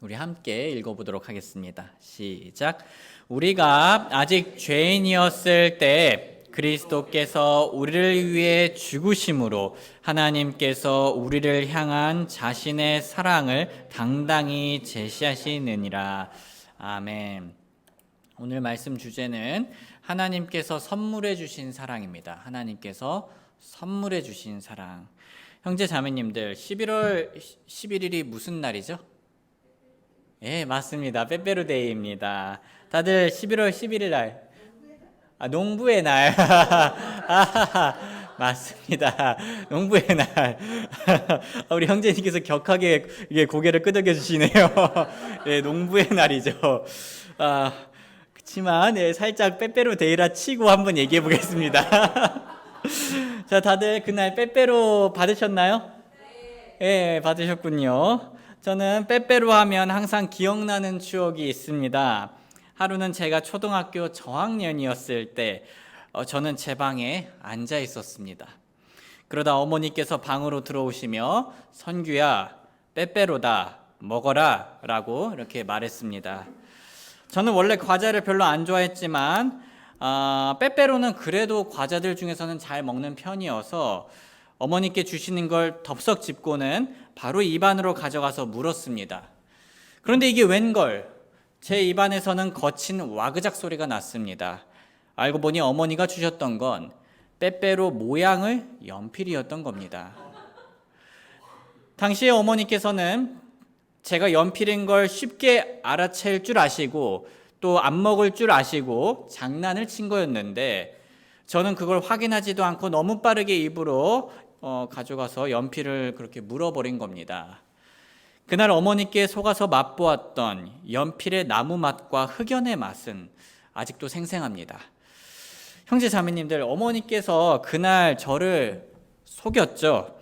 우리 함께 읽어보도록 하겠습니다. 시작. 우리가 아직 죄인이었을 때 그리스도께서 우리를 위해 죽으심으로 하나님께서 우리를 향한 자신의 사랑을 당당히 제시하시느니라. 아멘. 오늘 말씀 주제는 하나님께서 선물해 주신 사랑입니다. 하나님께서 선물해 주신 사랑. 형제 자매님들, 11월 11일이 무슨 날이죠? 예, 맞습니다. 빼빼로데이입니다. 다들 11월 11일 날, 농부의 날. 맞습니다. 농부의 날. 우리 형제님께서 격하게 고개를 끄덕여 주시네요. 예, 농부의 날이죠. 그렇지만 살짝 빼빼로데이라 치고 한번 얘기해 보겠습니다. 자, 다들 그날 빼빼로 받으셨나요? 네, 받으셨군요. 저는 빼빼로 하면 항상 기억나는 추억이 있습니다. 하루는 제가 초등학교 저학년이었을 때 저는 제 방에 앉아 있었습니다. 그러다 어머니께서 방으로 들어오시며 선규야, 빼빼로다, 먹어라 라고 이렇게 말했습니다. 저는 원래 과자를 별로 안 좋아했지만 빼빼로는 그래도 과자들 중에서는 잘 먹는 편이어서 어머니께 주시는 걸 덥석 짚고는 바로 입안으로 가져가서 물었습니다. 그런데 이게 웬걸? 제 입안에서는 거친 와그작 소리가 났습니다. 알고 보니 어머니가 주셨던 건 빼빼로 모양의 연필이었던 겁니다. 당시에 어머니께서는 제가 연필인 걸 쉽게 알아챌 줄 아시고 또 안 먹을 줄 아시고 장난을 친 거였는데 저는 그걸 확인하지도 않고 너무 빠르게 입으로 가져가서 연필을 그렇게 물어버린 겁니다. 그날 어머니께 속아서 맛보았던 연필의 나무 맛과 흑연의 맛은 아직도 생생합니다. 형제 자매님들, 어머니께서 그날 저를 속였죠.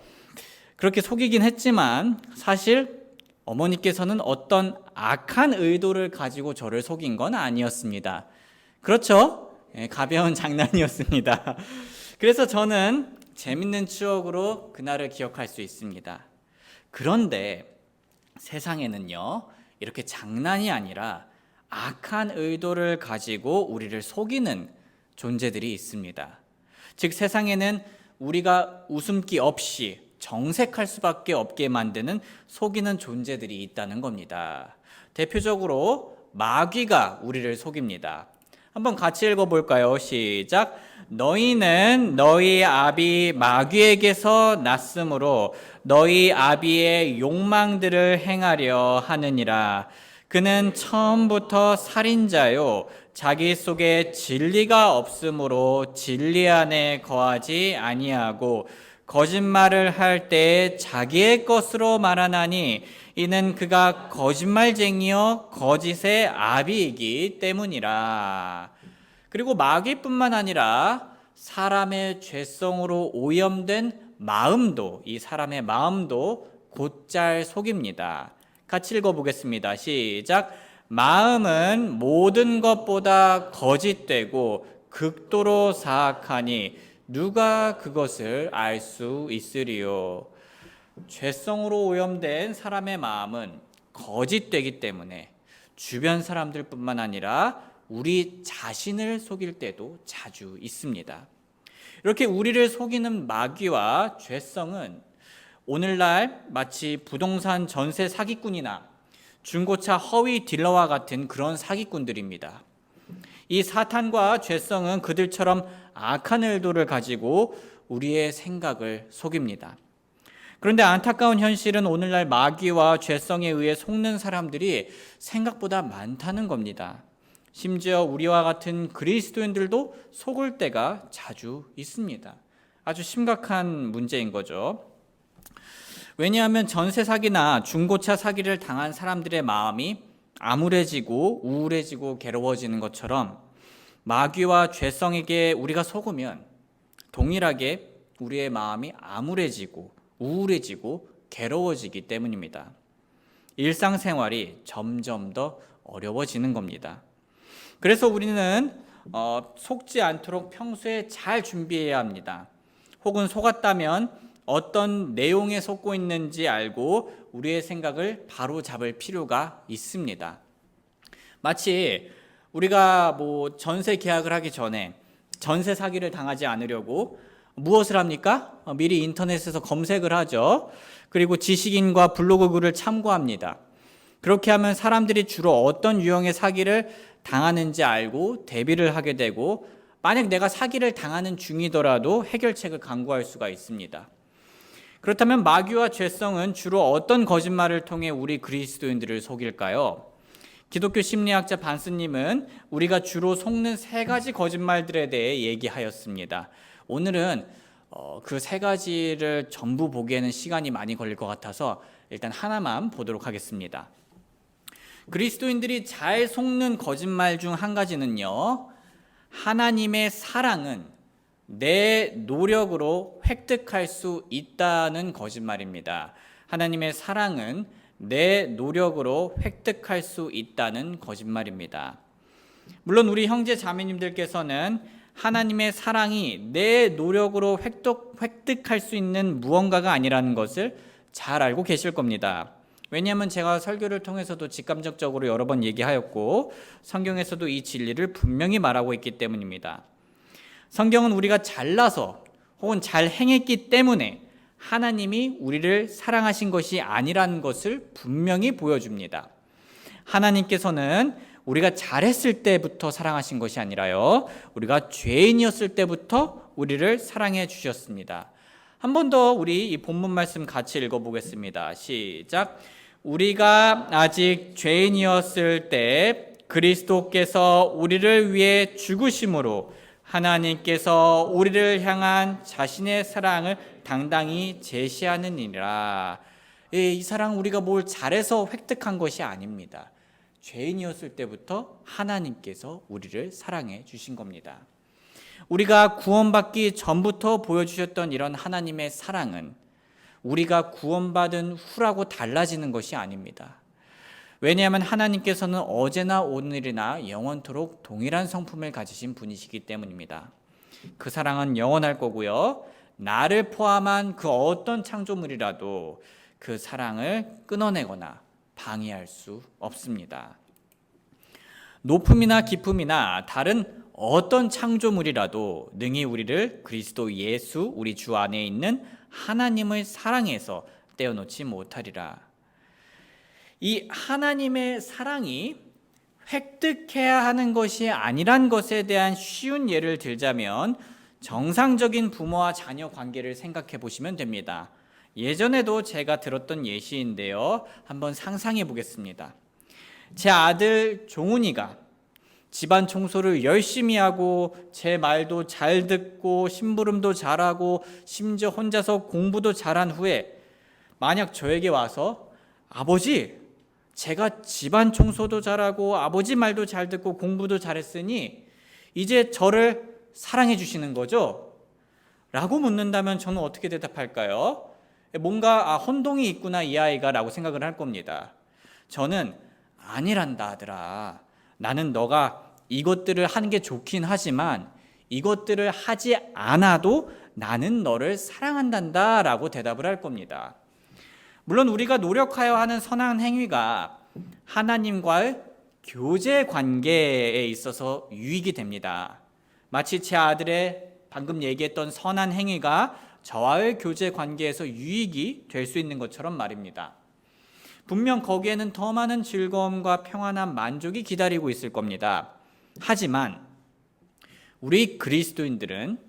그렇게 속이긴 했지만 사실 어머니께서는 어떤 악한 의도를 가지고 저를 속인 건 아니었습니다. 그렇죠? 가벼운 장난이었습니다. 그래서 저는 재밌는 추억으로 그날을 기억할 수 있습니다. 그런데 세상에는요, 이렇게 장난이 아니라 악한 의도를 가지고 우리를 속이는 존재들이 있습니다. 즉, 세상에는 우리가 웃음기 없이 정색할 수밖에 없게 만드는 속이는 존재들이 있다는 겁니다. 대표적으로 마귀가 우리를 속입니다. 한번 같이 읽어볼까요? 시작. 너희는 너희 아비 마귀에게서 났으므로 너희 아비의 욕망들을 행하려 하느니라. 그는 처음부터 살인자요 자기 속에 진리가 없으므로 진리 안에 거하지 아니하고 거짓말을 할 때 자기의 것으로 말하나니 이는 그가 거짓말쟁이요 거짓의 아비이기 때문이라. 그리고 마귀뿐만 아니라 사람의 죄성으로 오염된 마음도, 이 사람의 마음도 곧잘 속입니다. 같이 읽어보겠습니다. 시작. 마음은 모든 것보다 거짓되고 극도로 사악하니 누가 그것을 알 수 있으리요. 죄성으로 오염된 사람의 마음은 거짓되기 때문에 주변 사람들뿐만 아니라 우리 자신을 속일 때도 자주 있습니다. 이렇게 우리를 속이는 마귀와 죄성은 오늘날 마치 부동산 전세 사기꾼이나 중고차 허위 딜러와 같은 그런 사기꾼들입니다. 이 사탄과 죄성은 그들처럼 악한 의도를 가지고 우리의 생각을 속입니다. 그런데 안타까운 현실은 오늘날 마귀와 죄성에 의해 속는 사람들이 생각보다 많다는 겁니다. 심지어 우리와 같은 그리스도인들도 속을 때가 자주 있습니다. 아주 심각한 문제인 거죠. 왜냐하면 전세 사기나 중고차 사기를 당한 사람들의 마음이 암울해지고 우울해지고 괴로워지는 것처럼 마귀와 죄성에게 우리가 속으면 동일하게 우리의 마음이 암울해지고 우울해지고 괴로워지기 때문입니다. 일상생활이 점점 더 어려워지는 겁니다. 그래서 우리는 속지 않도록 평소에 잘 준비해야 합니다. 혹은 속았다면 어떤 내용에 속고 있는지 알고 우리의 생각을 바로 잡을 필요가 있습니다. 마치 우리가 뭐 전세 계약을 하기 전에 전세 사기를 당하지 않으려고 무엇을 합니까? 미리 인터넷에서 검색을 하죠. 그리고 지식인과 블로그 글을 참고합니다. 그렇게 하면 사람들이 주로 어떤 유형의 사기를 당하는지 알고 대비를 하게 되고, 만약 내가 사기를 당하는 중이더라도 해결책을 강구할 수가 있습니다. 그렇다면 마귀와 죄성은 주로 어떤 거짓말을 통해 우리 그리스도인들을 속일까요? 기독교 심리학자 반스님은 우리가 주로 속는 세 가지 거짓말들에 대해 얘기하였습니다. 오늘은 그 세 가지를 전부 보기에는 시간이 많이 걸릴 것 같아서 일단 하나만 보도록 하겠습니다. 그리스도인들이 잘 속는 거짓말 중 한 가지는요, 하나님의 사랑은 내 노력으로 획득할 수 있다는 거짓말입니다. 하나님의 사랑은 내 노력으로 획득할 수 있다는 거짓말입니다. 물론 우리 형제 자매님들께서는 하나님의 사랑이 내 노력으로 획득할 수 있는 무언가가 아니라는 것을 잘 알고 계실 겁니다. 왜냐하면 제가 설교를 통해서도 직감적으로 여러 번 얘기하였고 성경에서도 이 진리를 분명히 말하고 있기 때문입니다. 성경은 우리가 잘나서 혹은 잘 행했기 때문에 하나님이 우리를 사랑하신 것이 아니라는 것을 분명히 보여줍니다. 하나님께서는 우리가 잘했을 때부터 사랑하신 것이 아니라요, 우리가 죄인이었을 때부터 우리를 사랑해 주셨습니다. 한 번 더 우리 이 본문 말씀 같이 읽어보겠습니다. 시작. 우리가 아직 죄인이었을 때 그리스도께서 우리를 위해 죽으심으로 하나님께서 우리를 향한 자신의 사랑을 당당히 제시하느니라. 이 사랑 우리가 뭘 잘해서 획득한 것이 아닙니다. 죄인이었을 때부터 하나님께서 우리를 사랑해 주신 겁니다. 우리가 구원받기 전부터 보여주셨던 이런 하나님의 사랑은 우리가 구원받은 후라고 달라지는 것이 아닙니다. 왜냐하면 하나님께서는 어제나 오늘이나 영원토록 동일한 성품을 가지신 분이시기 때문입니다. 그 사랑은 영원할 거고요, 나를 포함한 그 어떤 창조물이라도 그 사랑을 끊어내거나 방해할 수 없습니다. 높음이나 깊음이나 다른 어떤 창조물이라도 능히 우리를 그리스도 예수 우리 주 안에 있는 하나님의 사랑에서 떼어놓지 못하리라. 이 하나님의 사랑이 획득해야 하는 것이 아니란 것에 대한 쉬운 예를 들자면 정상적인 부모와 자녀 관계를 생각해 보시면 됩니다. 예전에도 제가 들었던 예시인데요, 한번 상상해 보겠습니다. 제 아들 종훈이가 집안 청소를 열심히 하고 제 말도 잘 듣고 심부름도 잘하고 심지어 혼자서 공부도 잘한 후에 만약 저에게 와서 아버지, 제가 집안 청소도 잘하고 아버지 말도 잘 듣고 공부도 잘했으니 이제 저를 사랑해 주시는 거죠? 라고 묻는다면 저는 어떻게 대답할까요? 뭔가 혼동이 있구나 이 아이가 라고 생각을 할 겁니다. 저는 아니란다 아들아, 나는 너가 이것들을 하는 게 좋긴 하지만 이것들을 하지 않아도 나는 너를 사랑한단다 라고 대답을 할 겁니다. 물론 우리가 노력하여 하는 선한 행위가 하나님과의 교제 관계에 있어서 유익이 됩니다. 마치 제 아들의 방금 얘기했던 선한 행위가 저와의 교제 관계에서 유익이 될 수 있는 것처럼 말입니다. 분명 거기에는 더 많은 즐거움과 평안한 만족이 기다리고 있을 겁니다. 하지만 우리 그리스도인들은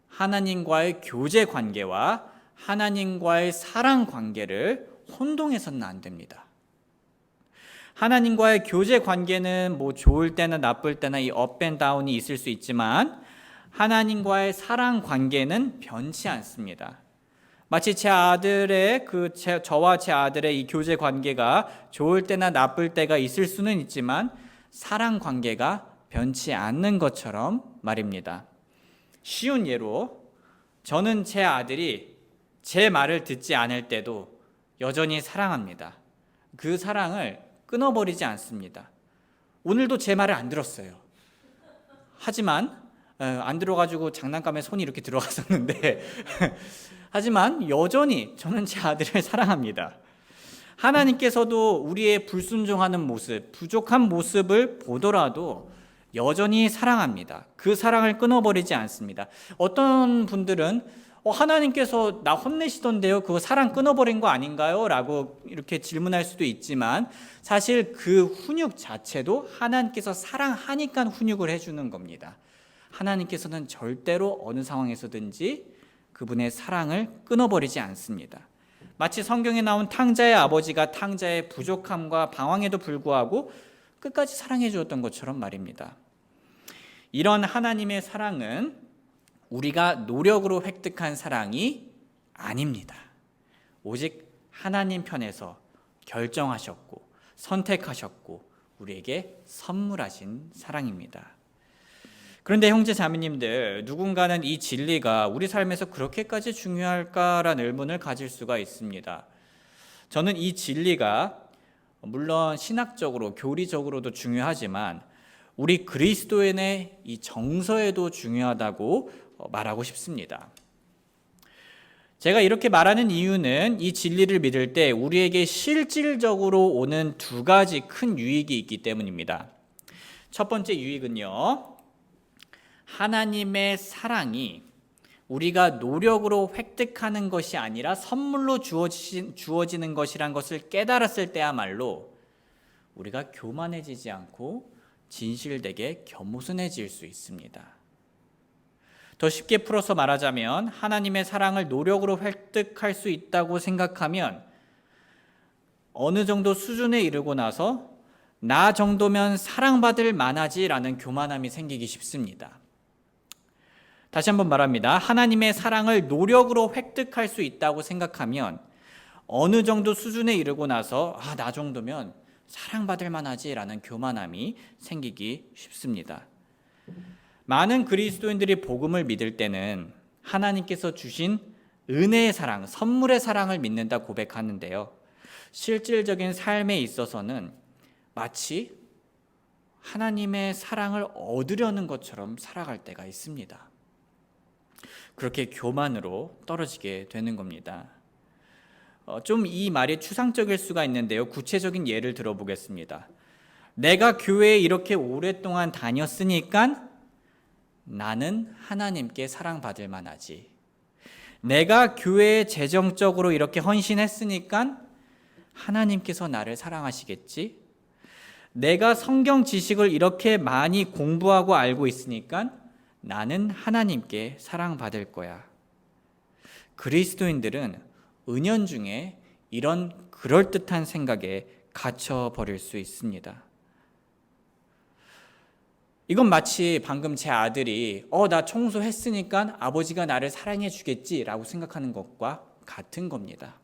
하나님과의 교제 관계와 하나님과의 사랑 관계를 혼동해서는 안 됩니다. 하나님과의 교제 관계는 뭐 좋을 때나 나쁠 때나 이 업 앤 다운이 있을 수 있지만 하나님과의 사랑 관계는 변치 않습니다. 마치 저와 제 아들의 이 교제 관계가 좋을 때나 나쁠 때가 있을 수는 있지만 사랑 관계가 변치 않는 것처럼 말입니다. 쉬운 예로 저는 제 아들이 제 말을 듣지 않을 때도 여전히 사랑합니다. 그 사랑을 끊어버리지 않습니다. 오늘도 제 말을 안 들었어요. 하지만 안 들어가지고 장난감에 손이 이렇게 들어갔었는데 하지만 여전히 저는 제 아들을 사랑합니다. 하나님께서도 우리의 불순종하는 모습, 부족한 모습을 보더라도 여전히 사랑합니다. 그 사랑을 끊어버리지 않습니다. 어떤 분들은 하나님께서 나 혼내시던데요, 그거 사랑 끊어버린 거 아닌가요? 라고 이렇게 질문할 수도 있지만 사실 그 훈육 자체도 하나님께서 사랑하니까 훈육을 해주는 겁니다. 하나님께서는 절대로 어느 상황에서든지 그분의 사랑을 끊어버리지 않습니다. 마치 성경에 나온 탕자의 아버지가 탕자의 부족함과 방황에도 불구하고 끝까지 사랑해 주었던 것처럼 말입니다. 이런 하나님의 사랑은 우리가 노력으로 획득한 사랑이 아닙니다. 오직 하나님 편에서 결정하셨고 선택하셨고 우리에게 선물하신 사랑입니다. 그런데 형제 자매님들, 누군가는 이 진리가 우리 삶에서 그렇게까지 중요할까라는 의문을 가질 수가 있습니다. 저는 이 진리가 물론 신학적으로 교리적으로도 중요하지만 우리 그리스도인의 이 정서에도 중요하다고 말하고 싶습니다. 제가 이렇게 말하는 이유는 이 진리를 믿을 때 우리에게 실질적으로 오는 두 가지 큰 유익이 있기 때문입니다. 첫 번째 유익은요, 하나님의 사랑이 우리가 노력으로 획득하는 것이 아니라 선물로 주어지는 것이란 것을 깨달았을 때야말로 우리가 교만해지지 않고 진실되게 겸손해질 수 있습니다. 더 쉽게 풀어서 말하자면 하나님의 사랑을 노력으로 획득할 수 있다고 생각하면 어느 정도 수준에 이르고 나서 나 정도면 사랑받을 만하지라는 교만함이 생기기 쉽습니다. 다시 한번 말합니다. 하나님의 사랑을 노력으로 획득할 수 있다고 생각하면 어느 정도 수준에 이르고 나서 나 정도면 사랑받을 만하지라는 교만함이 생기기 쉽습니다. 많은 그리스도인들이 복음을 믿을 때는 하나님께서 주신 은혜의 사랑, 선물의 사랑을 믿는다 고백하는데요. 실질적인 삶에 있어서는 마치 하나님의 사랑을 얻으려는 것처럼 살아갈 때가 있습니다. 그렇게 교만으로 떨어지게 되는 겁니다. 좀 이 말이 추상적일 수가 있는데요. 구체적인 예를 들어보겠습니다. 내가 교회에 이렇게 오랫동안 다녔으니까 나는 하나님께 사랑받을 만하지. 내가 교회에 재정적으로 이렇게 헌신했으니까 하나님께서 나를 사랑하시겠지. 내가 성경 지식을 이렇게 많이 공부하고 알고 있으니까 나는 하나님께 사랑받을 거야. 그리스도인들은 은연중에 이런 그럴듯한 생각에 갇혀버릴 수 있습니다. 이건 마치 방금 제 아들이 나 청소했으니까 아버지가 나를 사랑해 주겠지라고 생각하는 것과 같은 겁니다.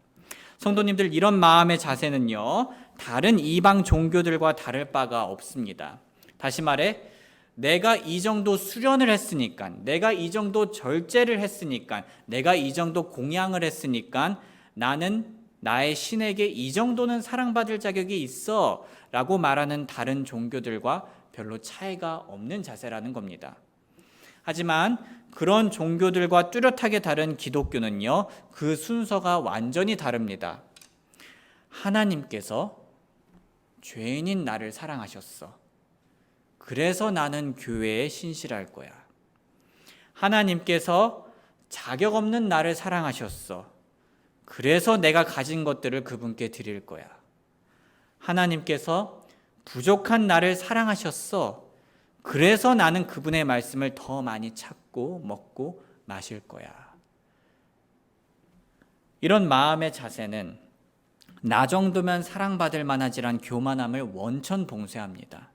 성도님들, 이런 마음의 자세는요, 다른 이방 종교들과 다를 바가 없습니다. 다시 말해, 내가 이 정도 수련을 했으니까, 내가 이 정도 절제를 했으니까, 내가 이 정도 공양을 했으니까 나는 나의 신에게 이 정도는 사랑받을 자격이 있어 라고 말하는 다른 종교들과 별로 차이가 없는 자세라는 겁니다. 하지만 그런 종교들과 뚜렷하게 다른 기독교는요, 그 순서가 완전히 다릅니다. 하나님께서 죄인인 나를 사랑하셨어. 그래서 나는 교회에 신실할 거야. 하나님께서 자격 없는 나를 사랑하셨어. 그래서 내가 가진 것들을 그분께 드릴 거야. 하나님께서 부족한 나를 사랑하셨어. 그래서 나는 그분의 말씀을 더 많이 찾고 먹고 마실 거야. 이런 마음의 자세는 나 정도면 사랑받을 만하지란 교만함을 원천 봉쇄합니다.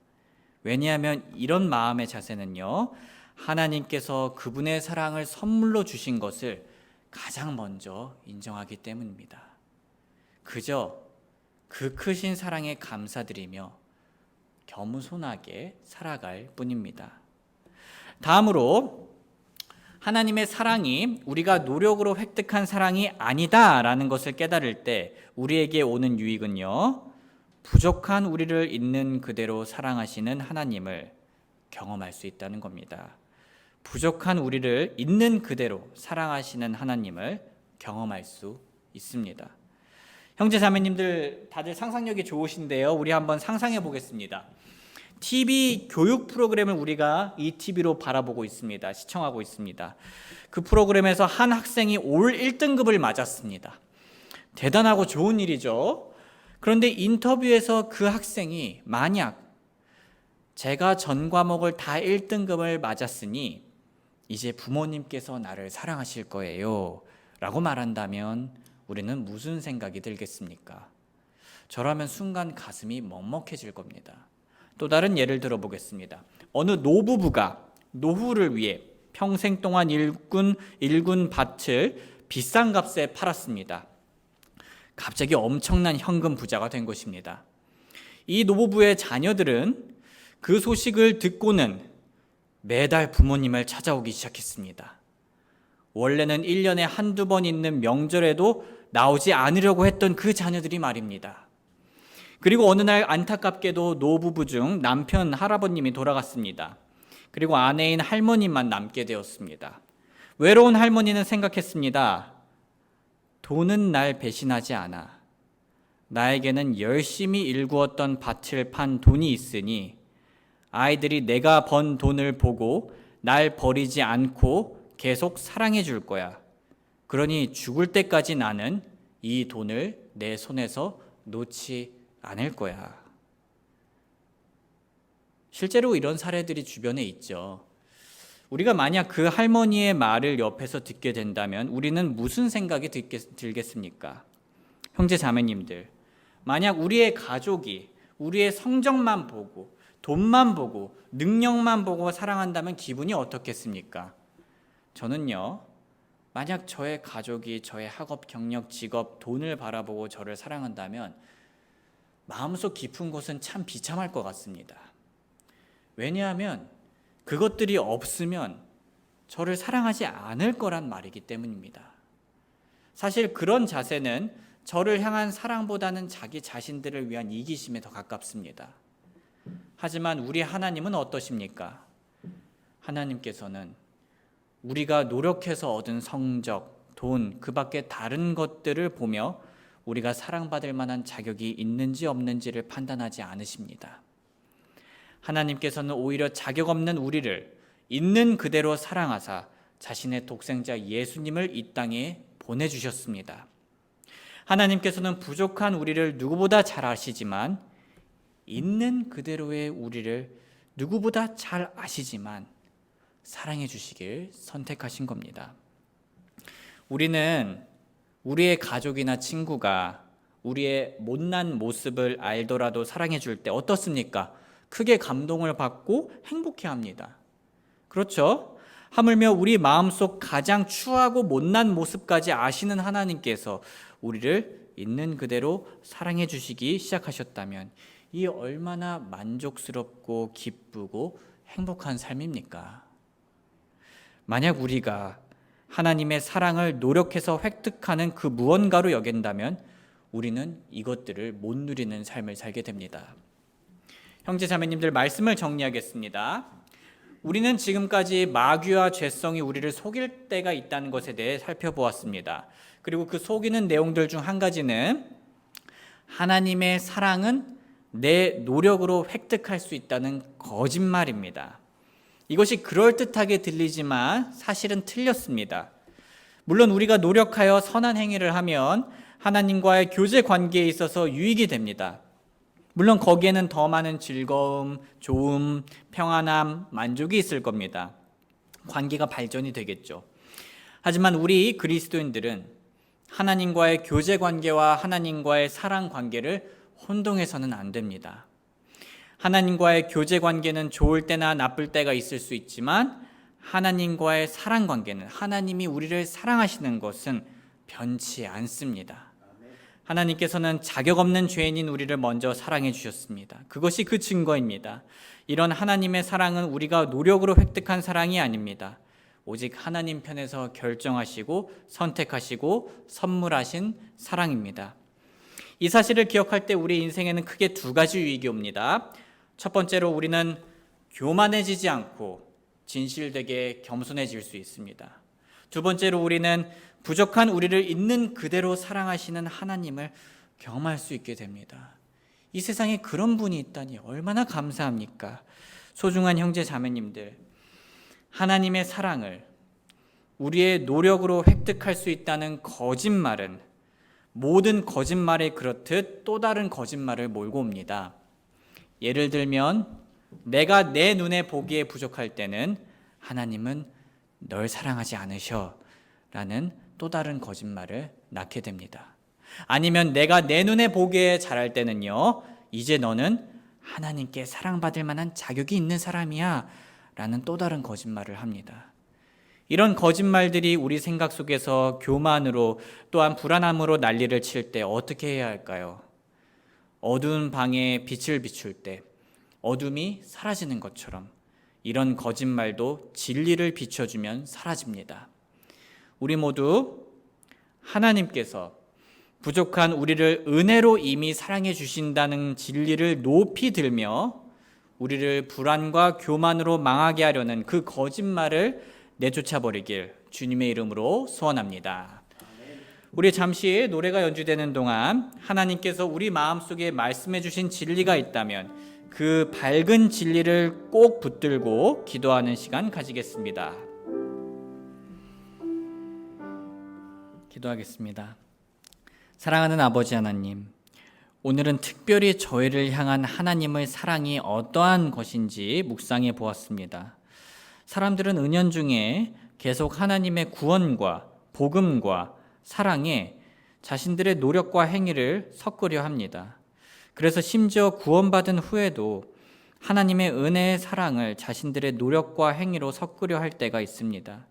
왜냐하면 이런 마음의 자세는요, 하나님께서 그분의 사랑을 선물로 주신 것을 가장 먼저 인정하기 때문입니다. 그저 그 크신 사랑에 감사드리며 겸손하게 살아갈 뿐입니다. 다음으로 하나님의 사랑이 우리가 노력으로 획득한 사랑이 아니다라는 것을 깨달을 때 우리에게 오는 유익은요, 부족한 우리를 있는 그대로 사랑하시는 하나님을 경험할 수 있다는 겁니다. 부족한 우리를 있는 그대로 사랑하시는 하나님을 경험할 수 있습니다. 형제 자매님들 다들 상상력이 좋으신데요. 우리 한번 상상해 보겠습니다. TV 교육 프로그램을 우리가 이 TV로 바라보고 있습니다. 시청하고 있습니다. 그 프로그램에서 한 학생이 올 1등급을 맞았습니다. 대단하고 좋은 일이죠. 그런데 인터뷰에서 그 학생이 만약 제가 전 과목을 다 1등급을 맞았으니 이제 부모님께서 나를 사랑하실 거예요 라고 말한다면 우리는 무슨 생각이 들겠습니까? 저라면 순간 가슴이 먹먹해질 겁니다. 또 다른 예를 들어보겠습니다. 어느 노부부가 노후를 위해 평생 동안 일군 밭을 비싼 값에 팔았습니다. 갑자기 엄청난 현금 부자가 된 것입니다. 이 노부부의 자녀들은 그 소식을 듣고는 매달 부모님을 찾아오기 시작했습니다. 원래는 1년에 한두 번 있는 명절에도 나오지 않으려고 했던 그 자녀들이 말입니다. 그리고 어느 날 안타깝게도 노부부 중 남편 할아버님이 돌아갔습니다. 그리고 아내인 할머니만 남게 되었습니다. 외로운 할머니는 생각했습니다. 돈은 날 배신하지 않아. 나에게는 열심히 일구었던 밭을 판 돈이 있으니 아이들이 내가 번 돈을 보고 날 버리지 않고 계속 사랑해 줄 거야. 그러니 죽을 때까지 나는 이 돈을 내 손에서 놓지 않을 거야. 실제로 이런 사례들이 주변에 있죠. 우리가 만약 그 할머니의 말을 옆에서 듣게 된다면 우리는 무슨 생각이 들겠습니까? 형제 자매님들, 만약 우리의 가족이 우리의 성적만 보고 돈만 보고 능력만 보고 사랑한다면 기분이 어떻겠습니까? 저는요, 만약 저의 가족이 저의 학업, 경력, 직업, 돈을 바라보고 저를 사랑한다면 마음속 깊은 곳은 참 비참할 것 같습니다. 왜냐하면 그것들이 없으면 저를 사랑하지 않을 거란 말이기 때문입니다. 사실 그런 자세는 저를 향한 사랑보다는 자기 자신들을 위한 이기심에 더 가깝습니다. 하지만 우리 하나님은 어떠십니까? 하나님께서는 우리가 노력해서 얻은 성적, 돈, 그 밖에 다른 것들을 보며 우리가 사랑받을 만한 자격이 있는지 없는지를 판단하지 않으십니다. 하나님께서는 오히려 자격 없는 우리를 있는 그대로 사랑하사 자신의 독생자 예수님을 이 땅에 보내주셨습니다. 하나님께서는 부족한 우리를 누구보다 잘 아시지만 있는 그대로의 우리를 누구보다 잘 아시지만 사랑해 주시길 선택하신 겁니다. 우리는 우리의 가족이나 친구가 우리의 못난 모습을 알더라도 사랑해 줄 때 어떻습니까? 크게 감동을 받고 행복해합니다. 그렇죠? 하물며 우리 마음속 가장 추하고 못난 모습까지 아시는 하나님께서 우리를 있는 그대로 사랑해 주시기 시작하셨다면 이 얼마나 만족스럽고 기쁘고 행복한 삶입니까? 만약 우리가 하나님의 사랑을 노력해서 획득하는 그 무언가로 여긴다면 우리는 이것들을 못 누리는 삶을 살게 됩니다. 형제 자매님들, 말씀을 정리하겠습니다. 우리는 지금까지 마귀와 죄성이 우리를 속일 때가 있다는 것에 대해 살펴보았습니다. 그리고 그 속이는 내용들 중 한 가지는 하나님의 사랑은 내 노력으로 획득할 수 있다는 거짓말입니다. 이것이 그럴듯하게 들리지만 사실은 틀렸습니다. 물론 우리가 노력하여 선한 행위를 하면 하나님과의 교제 관계에 있어서 유익이 됩니다. 물론 거기에는 더 많은 즐거움, 좋음, 평안함, 만족이 있을 겁니다. 관계가 발전이 되겠죠. 하지만 우리 그리스도인들은 하나님과의 교제 관계와 하나님과의 사랑 관계를 혼동해서는 안 됩니다. 하나님과의 교제 관계는 좋을 때나 나쁠 때가 있을 수 있지만 하나님과의 사랑 관계는, 하나님이 우리를 사랑하시는 것은 변치 않습니다. 하나님께서는 자격 없는 죄인인 우리를 먼저 사랑해 주셨습니다. 그것이 그 증거입니다. 이런 하나님의 사랑은 우리가 노력으로 획득한 사랑이 아닙니다. 오직 하나님 편에서 결정하시고 선택하시고 선물하신 사랑입니다. 이 사실을 기억할 때 우리 인생에는 크게 두 가지 유익이 옵니다. 첫 번째로 우리는 교만해지지 않고 진실되게 겸손해질 수 있습니다. 두 번째로 우리는 부족한 우리를 있는 그대로 사랑하시는 하나님을 경험할 수 있게 됩니다. 이 세상에 그런 분이 있다니 얼마나 감사합니까? 소중한 형제 자매님들, 하나님의 사랑을 우리의 노력으로 획득할 수 있다는 거짓말은 모든 거짓말이 그렇듯 또 다른 거짓말을 몰고 옵니다. 예를 들면 내가 내 눈에 보기에 부족할 때는 하나님은 널 사랑하지 않으셔 라는 또 다른 거짓말을 낳게 됩니다. 아니면 내가 내 눈에 보기에 잘할 때는요, 이제 너는 하나님께 사랑받을 만한 자격이 있는 사람이야 라는 또 다른 거짓말을 합니다. 이런 거짓말들이 우리 생각 속에서 교만으로 또한 불안함으로 난리를 칠 때 어떻게 해야 할까요? 어두운 방에 빛을 비출 때 어둠이 사라지는 것처럼 이런 거짓말도 진리를 비춰주면 사라집니다. 우리 모두 하나님께서 부족한 우리를 은혜로 이미 사랑해 주신다는 진리를 높이 들며 우리를 불안과 교만으로 망하게 하려는 그 거짓말을 내쫓아 버리길 주님의 이름으로 소원합니다. 우리 잠시 노래가 연주되는 동안 하나님께서 우리 마음속에 말씀해 주신 진리가 있다면 그 밝은 진리를 꼭 붙들고 기도하는 시간 가지겠습니다. 기도하겠습니다. 사랑하는 아버지 하나님, 오늘은 특별히 저희를 향한 하나님의 사랑이 어떠한 것인지 묵상해 보았습니다. 사람들은 은연중에 계속 하나님의 구원과 복음과 사랑에 자신들의 노력과 행위를 섞으려 합니다. 그래서 심지어 구원받은 후에도 하나님의 은혜의 사랑을 자신들의 노력과 행위로 섞으려 할 때가 있습니다.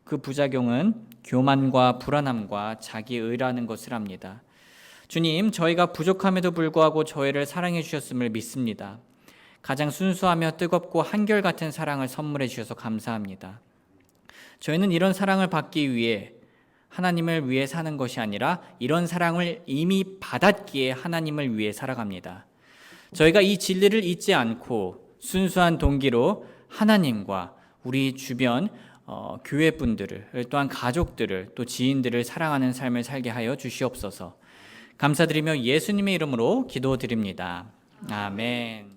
그 부작용은 교만과 불안함과 자기의라는 것을 합니다. 주님, 저희가 부족함에도 불구하고 저희를 사랑해 주셨음을 믿습니다. 가장 순수하며 뜨겁고 한결같은 사랑을 선물해 주셔서 감사합니다. 저희는 이런 사랑을 받기 위해 하나님을 위해 사는 것이 아니라 이런 사랑을 이미 받았기에 하나님을 위해 살아갑니다. 저희가 이 진리를 잊지 않고 순수한 동기로 하나님과 우리 주변 교회 분들을 또한 가족들을 또 지인들을 사랑하는 삶을 살게 하여 주시옵소서. 감사드리며 예수님의 이름으로 기도드립니다. 아멘.